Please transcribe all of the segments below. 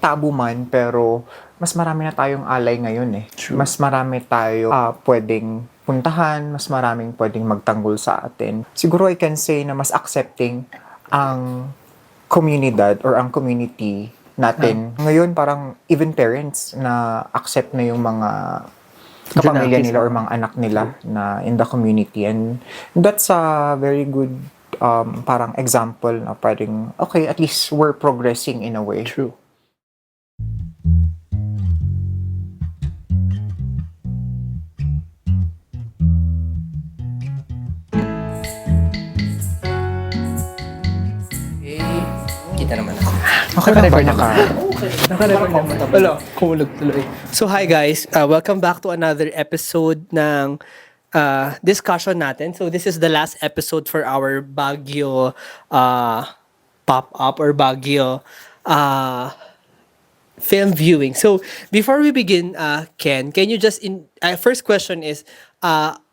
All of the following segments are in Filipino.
tabu man, pero mas marami na tayong alay ngayon eh. True. Mas marami tayo pwedeng puntahan, mas maraming pwedeng magtanggol sa atin. Siguro I can say na mas accepting ang komunidad or ang community natin. Ngayon parang even parents na accept na yung mga kapamilya nila or mga anak nila na in the community, and that's a very good parang example na parang okay, at least we're progressing in a way. True. Kita naman ako. Okay ba ka? Naka-record naman. Wala, kumulog tuloy. So hi guys, welcome back to another episode ng discussion natin. So this is the last episode for our Baguio pop-up or Baguio film viewing. So before we begin, Ken, can you just first question is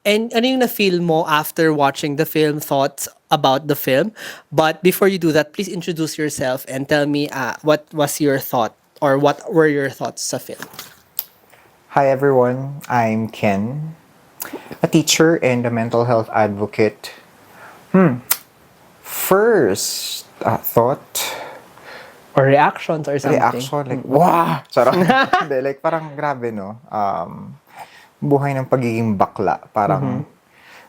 and ano yung na-feel mo after watching the film, thoughts about the film? But before you do that, please introduce yourself and tell me what was your thought or what were your thoughts sa film? Hi everyone, I'm Ken, a teacher and a mental health advocate. First thought, Or reactions or something? reaction, like, wow! Sarap. Hindi, like, parang grabe, no? Buhay ng pagiging bakla. Parang,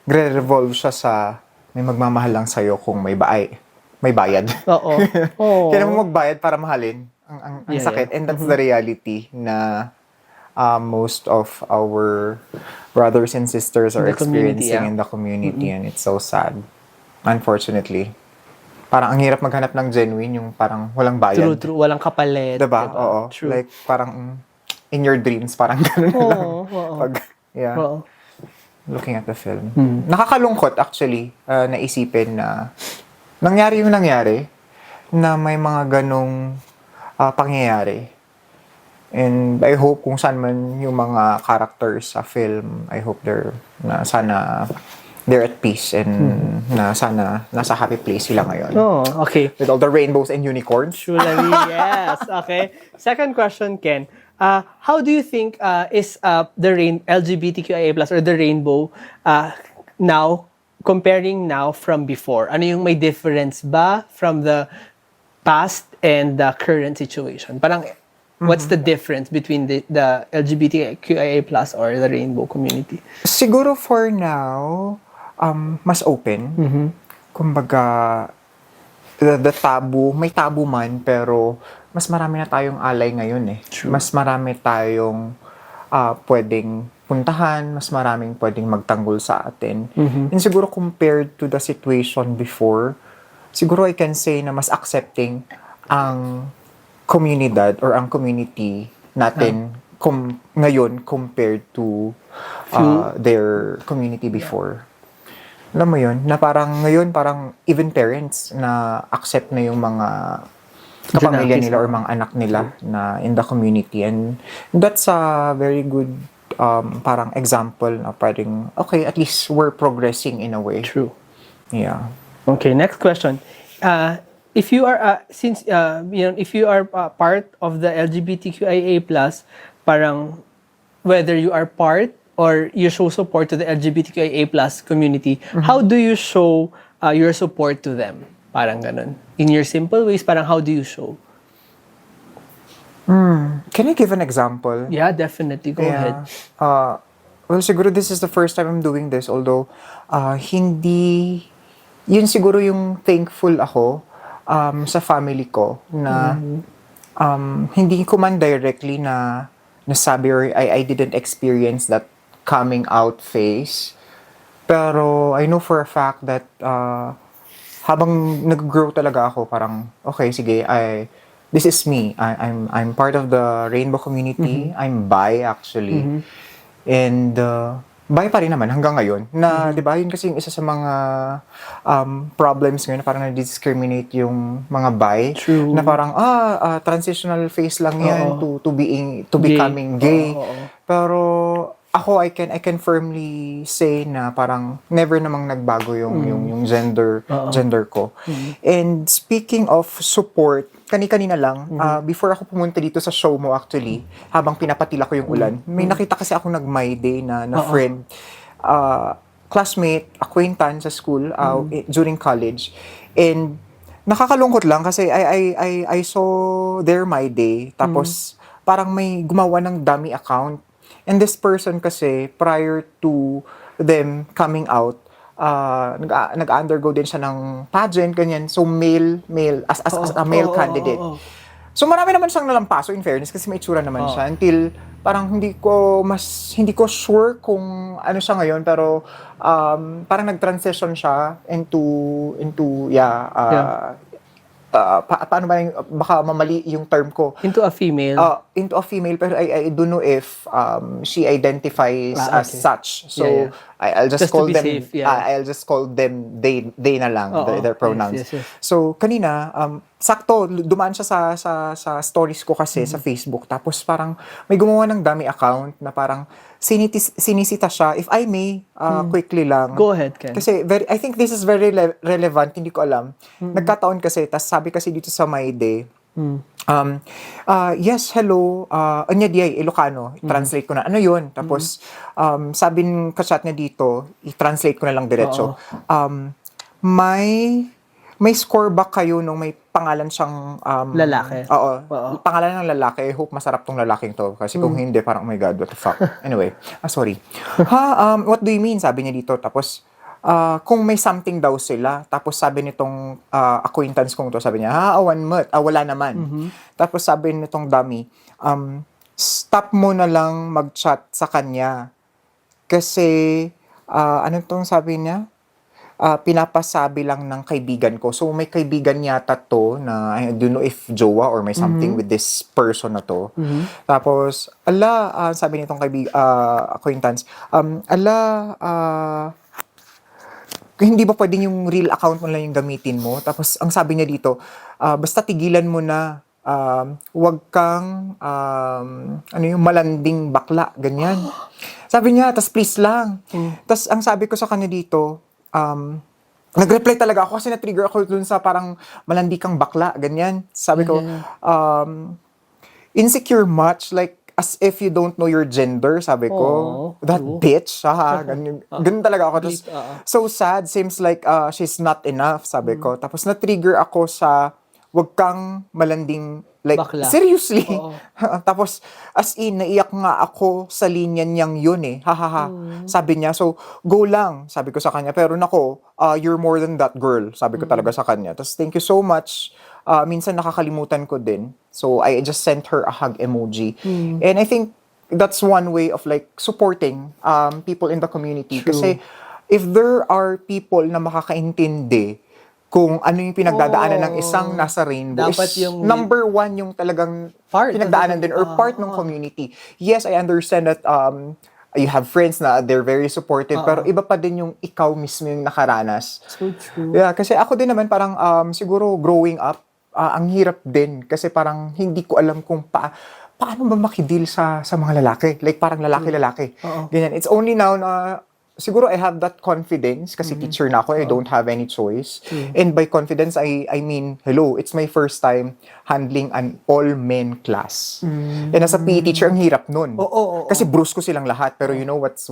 revolve siya sa may magmamahal lang sa'yo kung may bayad. Oo. Oo. Kailangan mo magbayad para mahalin. Ang Yeah, sakit. yeah. And that's the reality na most of our brothers and sisters are In the community, experiencing yeah. in the community, and it's so sad. Unfortunately. Parang ang hirap maghanap ng genuine, yung parang walang bayad. True. Walang kapalit. Diba? Oo. True. Like, parang in your dreams, parang ganun lang. Oo. Pag, yeah. Oo. Looking at the film. Nakakalungkot actually, naisipin na nangyari yung nangyari, na may mga ganong pangyayari. And I hope kung saan man yung mga characters sa film, I hope sana they're at peace, and na sana nasa happy place sila ngayon. Oh, okay. With all the rainbows and unicorns. Truly, yes. Okay. Second question, Ken. How do you think is the LGBTQIA+ or the rainbow now, comparing now from before? Ano yung may difference ba from the past and the current situation? Parang, what's the difference between the LGBTQIA+ or the rainbow community? Siguro for now, mas open. Kumbaga, the tabu, may tabu man, pero mas marami na tayong alay ngayon eh. True. Mas marami tayong pwedeng puntahan, mas maraming pwedeng magtanggol sa atin. And siguro compared to the situation before, siguro I can say na mas accepting ang komunidad or ang community natin ngayon compared to their community before. Alam mo yun, na parang ngayon, parang even parents na accept na yung mga kapamilya nila or mga anak nila na in the community. And that's a very good parang example na parang, okay, at least we're progressing in a way. True. Yeah. Okay, next question. If you are if you are part of the LGBTQIA+, parang whether you are part or you show support to the LGBTQIA+ community, how do you show your support to them? Parang ganun. In your simple ways, parang how do you show? Can I give an example? Yeah, definitely. Go ahead. Well, siguro this is the first time I'm doing this, although hindi, yun siguro yung thankful ako sa family ko na hindi ko man directly na nasabi or I didn't experience that coming out phase. Pero I know for a fact that habang nag-grow talaga ako, parang okay, sige, this is me. I'm part of the rainbow community. I'm bi actually. And bi pa rin naman hanggang ngayon. Na 'di ba, yun kasi yung isa sa mga problems ngayon na parang na-discriminate yung mga bi. True. Na parang transitional phase lang yan to becoming gay. Oo. Pero I can firmly say na parang never namang nagbago yung gender ko. And speaking of support, kani-kanina lang, before ako pumunta dito sa show mo actually, habang pinapatila ko yung ulan, may nakita kasi ako nag-My Day na friend, classmate, acquaintance sa school during college. And nakakalungkot lang kasi I saw their My Day, tapos parang may gumawa ng dummy account. And this person kasi, prior to them coming out, nag-undergo din siya ng pageant, ganyan. So, as a male candidate. So, marami naman siyang nalampaso, in fairness, kasi may itsura naman siya. Until, parang hindi ko sure kung ano siya ngayon, pero parang nag-transition siya paano ba yung, baka mamali yung term ko. Into a female. Into a female, pero I don't know if she identifies as okay. such. So Yeah. I'll just Just to call be them safe, yeah. I'll just call them they na lang, their pronouns. Yes. So kanina sakto dumaan siya sa stories ko kasi sa Facebook, tapos parang may gumawa ng dummy account na parang sinisita siya, if I may quickly lang. Go ahead, Ken. Kasi I think this is very relevant, hindi ko alam. Nagkataon kasi, tas sabi kasi dito sa My Day, yes, hello, anya diay, Ilocano, translate ko na, ano yun? Tapos, sabi ng kachat niya dito, i-translate ko na lang diretso. May score ba kayo nung may pangalan siyang Lalaki. Oo. Pangalan ng lalaki. I hope masarap tong lalaking to. Kasi kung hindi, parang, oh my God, what the fuck. Anyway, sorry. What do you mean? Sabi niya dito. Tapos, kung may something daw sila. Tapos sabi nitong acquaintance kong to, sabi niya, wala naman. Tapos sabi nitong dummy, stop mo na lang mag-chat sa kanya. Kasi, anong tong sabi niya? Pinapasabi lang ng kaibigan ko. So, may kaibigan yata to na, I don't know if jowa or may something with this person na to. Tapos, sabi nitong acquaintance, hindi ba pwedeng yung real account mo lang yung gamitin mo? Tapos, ang sabi niya dito, basta tigilan mo na, wag kang, yung malanding bakla, ganyan. Sabi niya, tas please lang. Tas ang sabi ko sa kanya dito, nag-reply talaga ako kasi na-trigger ako dun sa parang malandi kang bakla, ganyan. Sabi ko, insecure much, like, as if you don't know your gender, sabi ko. That bitch, ganun talaga ako. Tapos, so sad, seems like she's not enough, sabi ko. Tapos na-trigger ako sa, wag kang malanding, like, bakla. Seriously. Tapos, as in, naiyak nga ako sa linya niyang yun eh. Sabi niya, so, go lang, sabi ko sa kanya. Pero nako, you're more than that girl, sabi ko talaga sa kanya. Tapos, thank you so much. Minsan nakakalimutan ko din. So, I just sent her a hug emoji. And I think that's one way of like supporting people in the community. True. Kasi if there are people na makakaintindi kung ano yung pinagdadaanan ng isang nasa rainbow, dapat is yung number one yung talagang part pinagdaanan din or part ng community. Yes, I understand that you have friends na they're very supportive, pero iba pa din yung ikaw mismo yung nakaranas. So true. Yeah, kasi ako din naman parang siguro growing up, ang hirap din kasi parang hindi ko alam kung paano ba makideal sa mga lalaki. Like parang lalaki-lalaki. Ganyan. It's only now na siguro I have that confidence kasi teacher na ako, I don't have any choice. And by confidence, I mean, hello, it's my first time handling an all-men class. And as a PE teacher, ang hirap nun. Kasi brusko silang lahat. Pero you know what's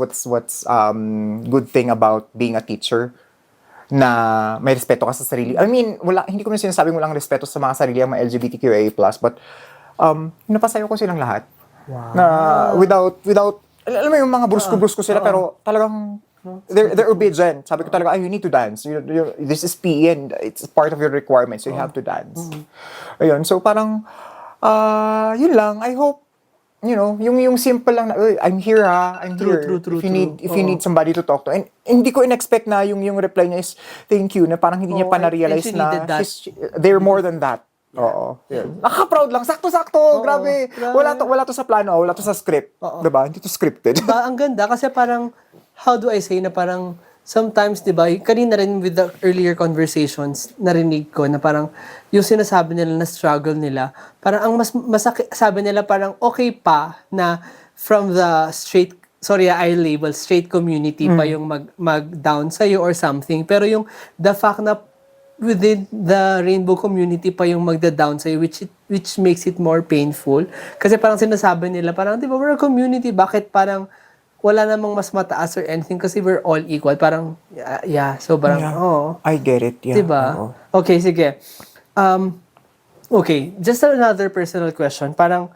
good thing about being a teacher? Na may respeto ka sa sarili. I mean, hindi ko na sinasabing walang respeto sa mga sarili ang mga LGBTQIA+, but napasayo ko silang lahat. Wow. Na without alam mo yung mga brusko-brusko sila, pero talagang they're obedient. Sabi ko talaga, you need to dance. This is PE and it's part of your requirements, so you have to dance. Ayun, so parang yun lang. I hope yung simple lang na, I'm here I'm here. True, If you need somebody to talk to. And hindi ko in-expect na yung reply niya is thank you, na parang hindi niya pa na-realize na they're more than that. Oo. Yun. Nakaka-proud lang. Sakto-sakto. Grabe. Wala to sa plano. Wala to sa script. Diba? Hindi to scripted. Diba? Ang ganda kasi parang, how do I say na parang, sometimes, diba, kanina rin with the earlier conversations, narinig ko na parang, yung sinasabi nila na struggle nila, parang ang mas masakit, sabi nila parang okay pa na from the straight sorry, I label straight community pa yung mag-down sa'yo or something. Pero yung the fact na within the rainbow community pa yung magda-down sa'yo, which makes it more painful. Kasi parang sinasabi nila, parang, di ba, we're a community, bakit parang wala namang mas mataas or anything kasi we're all equal. Parang, yeah, so parang, Yeah. oh. I get it. Yeah. Diba? Oo. Okay, sige. Okay, just another personal question. Parang,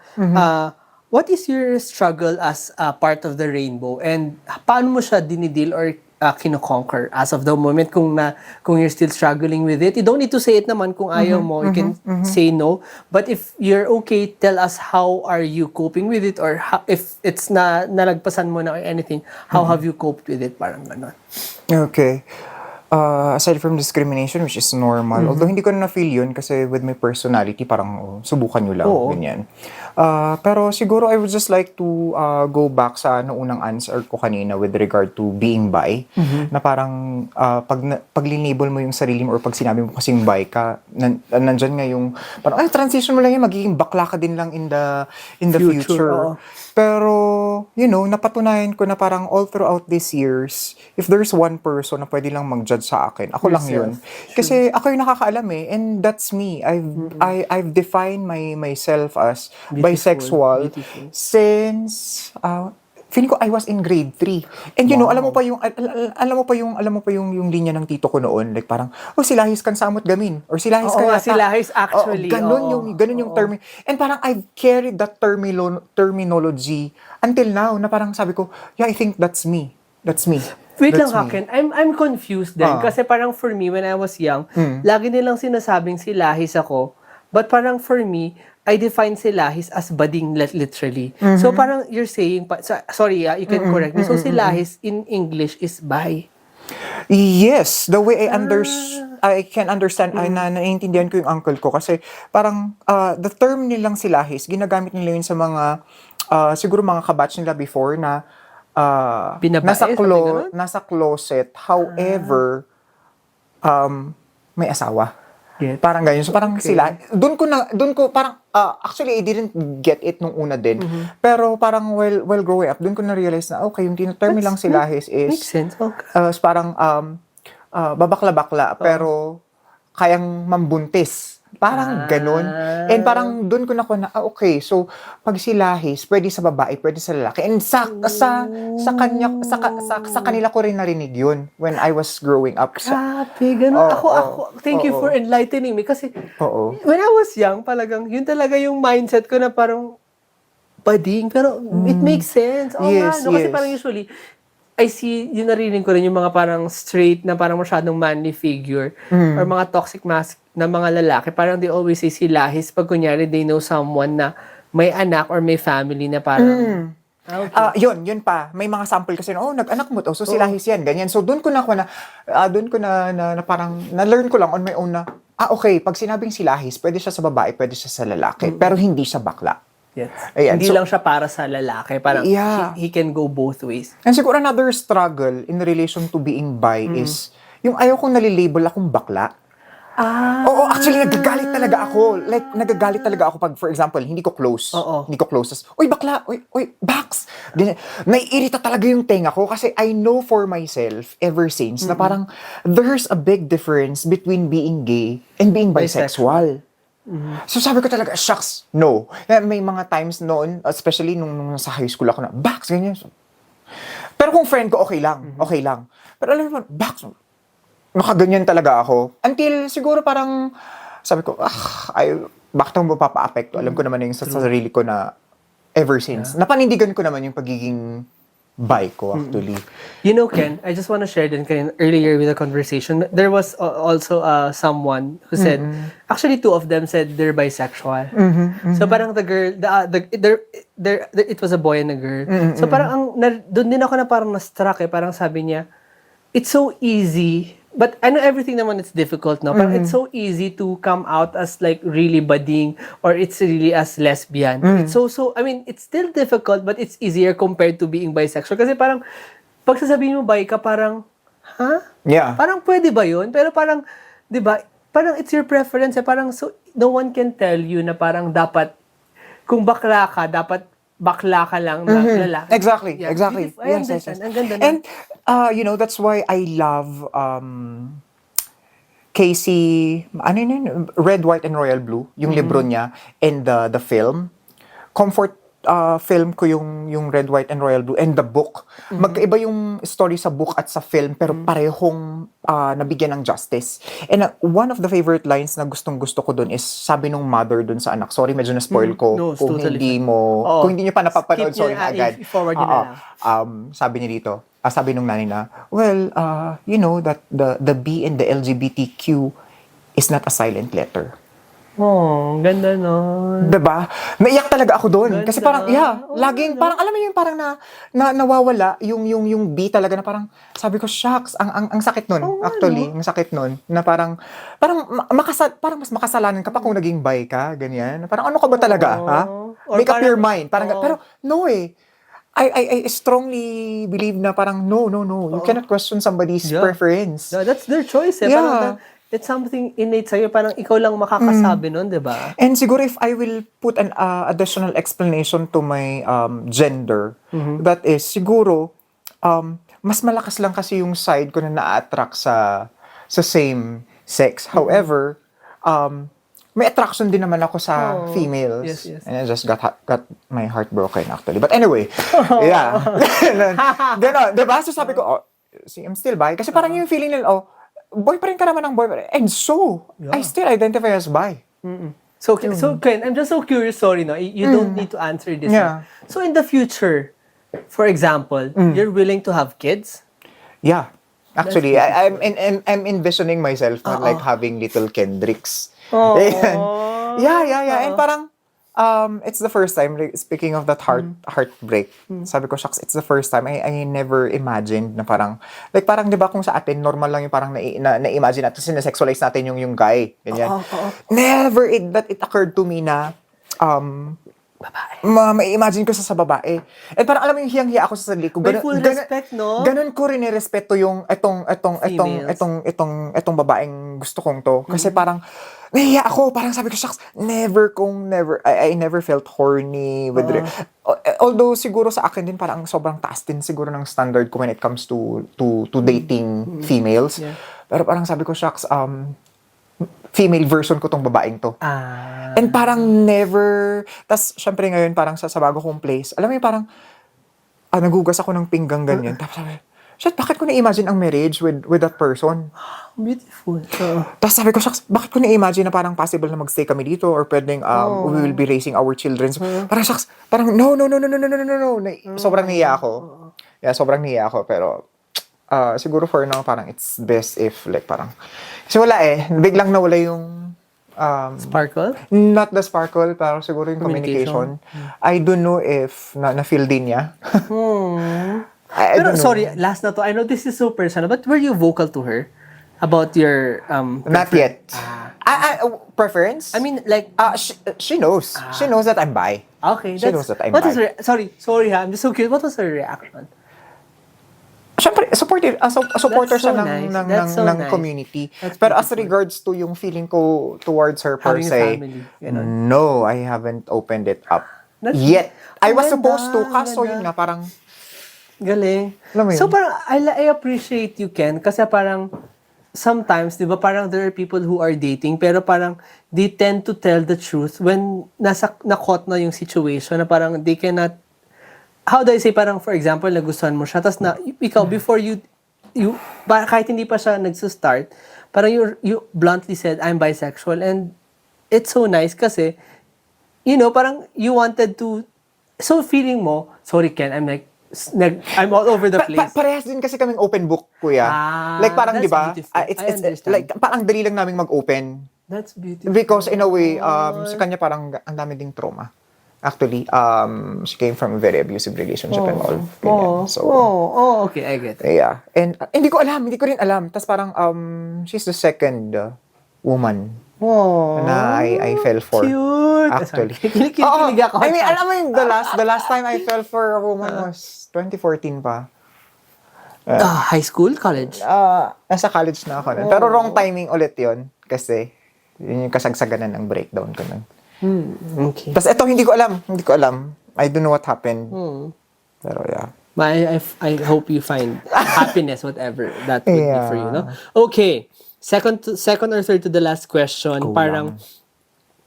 what is your struggle as a part of the rainbow? And paano mo siya dinideal or kino-conquer as of the moment kung you're still struggling with it? You don't need to say it naman kung ayaw mo. You can say no. But if you're okay, tell us how are you coping with it or if it's nalagpasan mo na or anything, how have you coped with it? Parang ganon. Okay. Aside from discrimination, which is normal, although hindi ko na na-feel yun kasi with my personality, parang subukan nyo lang, Oo. ganyan. Pero siguro I would just like to go back sa unang answer ko kanina with regard to being bi, na parang pag linabel mo yung sarili mo or pag sinabi mo kasing bi ka, nandyan nga yung, parang, transition mo lang yan, magiging bakla ka din lang in the future. Oo. Pero, napatunayan ko na parang all throughout these years, if there's one person na pwede lang mag-judge sa akin, ako lang yun. Yourself. Kasi ako yung nakakaalam and that's me. I've defined myself as bisexual Beautiful. since, feeling ko I was in grade 3. And alam mo pa yung linya ng tito ko noon, like parang, si Lahis kan samot gamin, or si Lahis Oo kan nga, si Lahis actually, ganun yung term. And parang I've carried that terminology until now, na parang sabi ko, yeah, I think that's me. That's me. Wait That's lang, me. Haken. I'm confused din. Kasi parang for me, when I was young, lagi nilang sinasabing si Lahis ako. But parang for me, I define si Lahis as bading literally. So parang you're saying, sorry, you can correct me. So si Lahis in English is bi. Yes, the way I can understand, naiintindihan ko yung uncle ko kasi parang the term nilang silahis, ginagamit nila yun sa mga siguro mga kabatch nila before na Binabae, nasa sabi ganun? nasa closet, however may asawa. Get. Parang ganyan. So parang sila, doon ko parang actually I didn't get it nung una din. Pero parang while growing up, doon ko na realize na okay, yung term nilang silahis is Makes sense. Okay. parang babakla-bakla pero kayang mambuntis. Parang ganun. And parang doon ko na okay, so pag silahis, pwede sa babae, pwede sa lalaki. And sa kanila ko rin narinig yun when I was growing up. Grabe, ganun. Ako, thank you for enlightening me. Kasi, when I was young, talagang, yun talaga yung mindset ko na parang, bading. Pero, it makes sense. Oo Yes, nga, no? Kasi yes. parang usually, I see, yung narinig ko rin yung mga parang straight na parang masyadong manly figure or mga toxic na mga lalaki. Parang they always say si Lahis pag kunyari they know someone na may anak or may family na parang, okay. Yun pa. May mga sample kasi nag-anak mo to. So silahis yan, ganyan. So doon ko na parang na-learn ko lang on my own na okay, pag sinabing silahis, pwede siya sa babae, pwede siya sa lalaki, pero hindi siya bakla. Yes. Ayan, Hindi so- lang siya para sa lalaki. Parang Yeah. he can go both ways. And siguro another struggle in relation to being bi is yung ayaw kong nalilabel akong bakla. Oo, actually, nagagalit talaga ako. Like, nagagalit talaga ako pag, for example, hindi ko close. Oo. Hindi ko close. Tas, uy, bakla! Uy, Bax! Naiirita talaga yung tenga ko kasi I know for myself ever since na parang there's a big difference between being gay and being bisexual. So sabi ko talaga, shucks, no. May mga times noon, especially nung sa high school ako na, Bax, ganyan. Pero kung friend ko, okay lang. Pero alam mo, Bax, nakaganyan talaga ako. Until siguro parang, sabi ko, bakit ako mapapa-apekto? Alam ko naman na yung sa sarili ko na ever since. Napanindigan ko naman yung pagiging bi ko actually. You know, Ken, I just want to share din kayo earlier with the conversation. There was also someone who said, actually two of them said they're bisexual. So parang the girl, it was a boy and a girl. So parang doon din ako na parang na-struck parang sabi niya, it's so easy. But I know everything naman it's difficult, no? But it's so easy to come out as like really bading or it's really as lesbian. It's I mean, it's still difficult but it's easier compared to being bisexual. Kasi parang, pag sasabihin mo bi ka, parang, Yeah. Parang pwede ba yun? Pero parang, di ba, parang it's your preference. Parang so, no one can tell you na parang dapat, kung bakla ka, dapat bakla ka lang na lalaki. Exactly, Yeah, exactly. beautiful. I understand. Ang ganda na. And, that's why I love, Casey, ano yun, Red, White, and Royal Blue, yung libro niya, and the film. Comfort film ko yung Red, White, and Royal Blue, and the book. Magkaiba yung story sa book at sa film, pero parehong nabigyan ng justice. And one of the favorite lines na gustong-gusto ko dun is, sabi nung mother dun sa anak, sorry, medyo na-spoil ko, No, it's totally Oo. kung hindi nyo pa napapanood, Skip sorry nyo, na agad. i-forward nyo na lang. Sabi niya dito, sabi nung nanay na, well, you know that the B in the LGBTQ is not a silent letter. Oh, ganda no. Diba? Naiyak talaga ako doon. Ganda. Kasi parang, laging, parang, alam mo yun, parang nawawala yung B talaga na parang, sabi ko, shucks, ang sakit nun, actually, ang sakit nun, na parang mas makasalanan ka pa kung naging bi ka, ganyan. Parang, ano ka ba talaga, ha? Or Make up parang- your mind. Parang, pero, no eh. I strongly believe na parang, no. You cannot question somebody's Yeah. preference. No, that's their choice eh. Yeah. Parang it's something innate sa'yo. Parang ikaw lang makakasabi nun, di ba? And siguro if I will put an additional explanation to my gender, that is, siguro, mas malakas lang kasi yung side ko na na-attract sa same sex. However, may attraction din naman ako sa females. Yes. And I just got my heart broken actually. But anyway, yeah. Ganon. Diba? So sabi ko, see, I'm still bi. Kasi parang yung feeling nila, boy pa rin ka naman ng boy. And so, I still identify as bi. So Ken, I'm just so curious, sorry, no? You don't need to answer this. Yeah. So in the future, for example, you're willing to have kids? Yeah. Actually, I'm envisioning myself na like having little Kendricks. Ayan. Yeah. And parang, it's the first time, like, speaking of that heartbreak, sabi ko, shucks, it's the first time, I never imagined na parang, like parang, di ba kung sa atin, normal lang yung parang na-imagine natin, sinesexualize natin yung guy, ganyan. Never that it occurred to me na, mai-imagine ko sa babae. And parang alam mo yung hiyang-hiya ako sa sarili ko. May full respect, no? Ganun ko rin nirespeto yung itong babaeng gusto kong to. Kasi parang, nahiya ako. Parang sabi ko, shucks, never, I never felt horny with although siguro sa akin din parang sobrang taas din siguro ng standard ko when it comes to dating females. Yeah. Pero parang sabi ko, shucks, female version ko tong babaeng to. And parang never, tas syempre ngayon parang sa bago kong place, alam mo yung parang, nagugas ako ng pinggang ganyan. Tapos sabi, shit, bakit ko na-imagine ang marriage with that person? Beautiful. Tapos sabi ko, shucks, bakit ko na-imagine na parang possible na magstay kami dito or pwedeng we will be raising our children. So, parang shucks, parang no. Sobrang nahiya ako. Yeah, sobrang nahiya ako. Pero, siguro for now, parang it's best if like parang, kasi wala biglang nawala yung Sparkle? not the sparkle, pero siguro yung communication. I don't know if na-feel din niya. I Pero don't know. sorry, last na to. I know this is so personal, but were you vocal to her about your Not yet. Preference? I mean, like, she knows. She knows that I'm bi. okay, She knows that I'm what was bi. sorry ha, I'm just so curious. What was her reaction? Siyempre, supporter That's so siya nice. ng That's so nice. community. That's Pero as beautiful. regards to yung feeling ko towards her per Having a se, family, ganun. no, I haven't opened it up That's- yet. I was Ang supposed to, ganda, kaso ang yun ganda. nga, parang, Galing. Alam mo yun? So parang, I appreciate you, Ken, kasi parang, sometimes, di ba, parang there are people who are dating, pero parang, they tend to tell the truth when na-caught na yung situation, na parang, they cannot, how do I say, parang, for example, nagustuhan mo siya, tapos na, ikaw, before you, kahit hindi pa siya nagsa-start, parang you bluntly said, I'm bisexual, and it's so nice kasi, you know, parang, you wanted to, so feeling mo, sorry Ken, I'm all over the place. Parehas din kasi kaming open book, kuya. Like parang, that's di ba? beautiful. I It's understand. like, parang dali lang naming mag-open. That's beautiful. Because in a way, sa kanya parang ang dami ding trauma. Actually, she came from a very abusive relationship and all. Ganyan. So, okay, I get it. yeah. And hindi ko rin alam. Tapos parang, she's the second woman na I fell for. Cute. Actually. Kinikilig ako. I mean, alam mo yung the last time I fell for a woman was 2014 pa. High school? College? Nasa college na ako nun. Pero wrong timing ulit yon kasi yun yung kasagsaganan ng breakdown ko nun. Okay. Tapos eto, hindi ko alam. I don't know what happened. Pero yeah. I hope you find happiness, whatever that would be for you, no? Okay. Second or third to the last question, Go parang,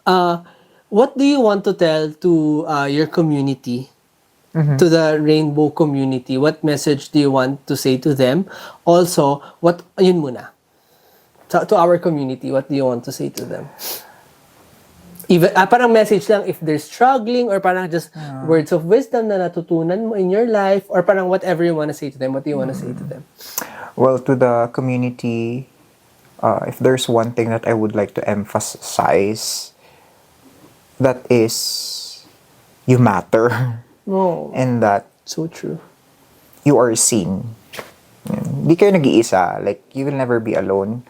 lang. what do you want to tell to your community, to the rainbow community? What message do you want to say to them? Also, yun muna. To our community, what do you want to say to them? Even, parang message lang if they're struggling, or parang just words of wisdom na natutunan mo in your life, or parang whatever you want to say to them, what do you want to say to them? Well, to the community, if there's one thing that I would like to emphasize, that is, you matter. Oh, And that so true. you are seen. Hindi kayo nag-iisa. Like, you will never be alone.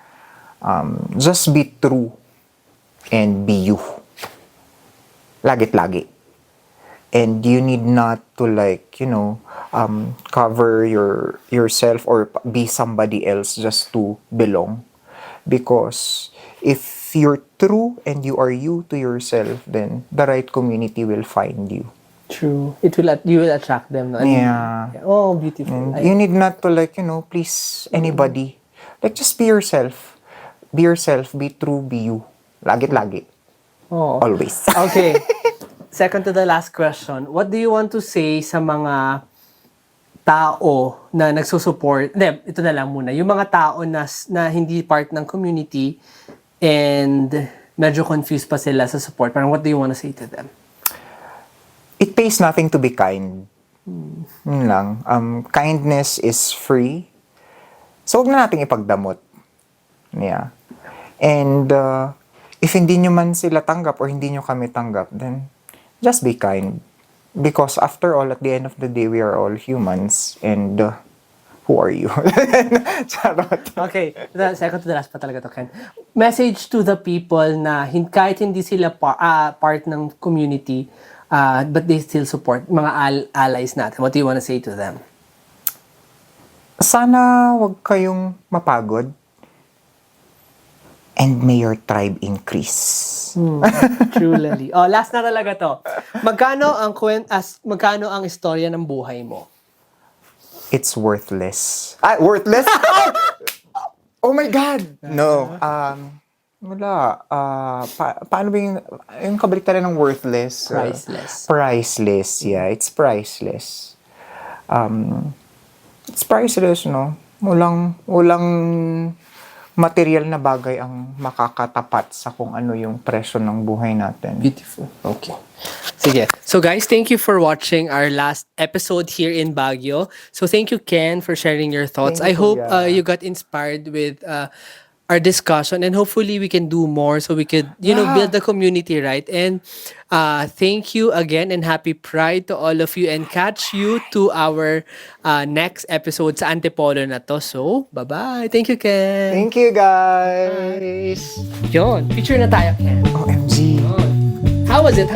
Just be true and be you. Lagit-lagi. And you need not to cover yourself or be somebody else just to belong. Because if you're true and you are you to yourself, then the right community will find you. True. You will attract them. No? Yeah. Oh, beautiful. And you need not to please anybody. Like, just be yourself. Be yourself, be true, be you. Lagit-lagi. Oh. Always. Okay. Second to the last question. What do you want to say sa mga tao na nagsusupport? Ito na lang muna. Yung mga tao na hindi part ng community and medyo confused pa sila sa support. Parang what do you want to say to them? It pays nothing to be kind. Yun lang. Kindness is free. So, huwag na nating ipagdamot. Yeah. And if hindi nyo man sila tanggap or hindi nyo kami tanggap, then just be kind. Because after all, at the end of the day, we are all humans. And who are you? Charot. Okay. Second to the last pa talaga to, Ken. Message to the people na kahit hindi sila part ng community, but they still support mga allies natin. What do you want to say to them? Sana wag kayong mapagod. And may your tribe increase. Truly. Oh, last na talaga to. Magkano ang istorya ng buhay mo? It's worthless. Worthless? Oh my God! No. Wala. Paano ba yung kabaliktaran ng worthless? Priceless. Priceless, yeah. It's priceless. It's priceless, no? Walang material na bagay ang makakatapat sa kung ano yung presyo ng buhay natin. Beautiful. Okay. Sige. So guys, thank you for watching our last episode here in Baguio. So thank you, Ken, for sharing your thoughts. Thank I you, hope Kuya. you got inspired with our discussion, and hopefully we can do more so we could, build the community, right? And thank you again, and happy Pride to all of you, and catch you to our next episode sa Antipolo na to. So, bye-bye. Thank you, Ken. Thank you, guys! Yun. Picture na tayo, Ken. OMG! How was it?